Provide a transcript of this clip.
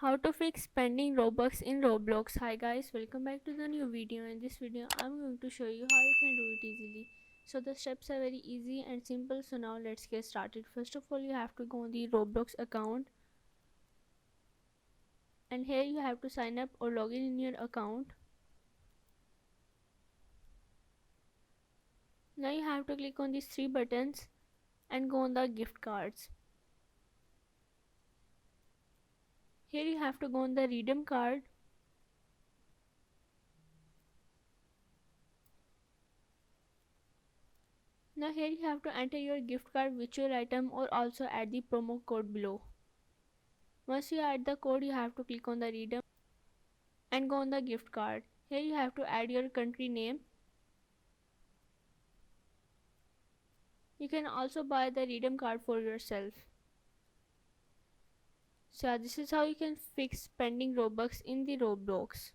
How to fix pending Robux in Roblox. Hi guys, welcome back to the new video. In this video I'm going to show you how you can do it easily. So the steps are very easy and simple, so now let's get started. First of all, you have to go on the Roblox account, and here you have to sign up or log in your account. Now you have to click on these three buttons and go on the gift cards. Here you have to go on the redeem card. Now here you have to enter your gift card virtual item or also add the promo code below. Once you add the code, you have to click on the redeem and go on the gift card. Here you have to add your country name. You can also buy the redeem card for yourself. So yeah, this is how you can fix pending Robux in the Roblox.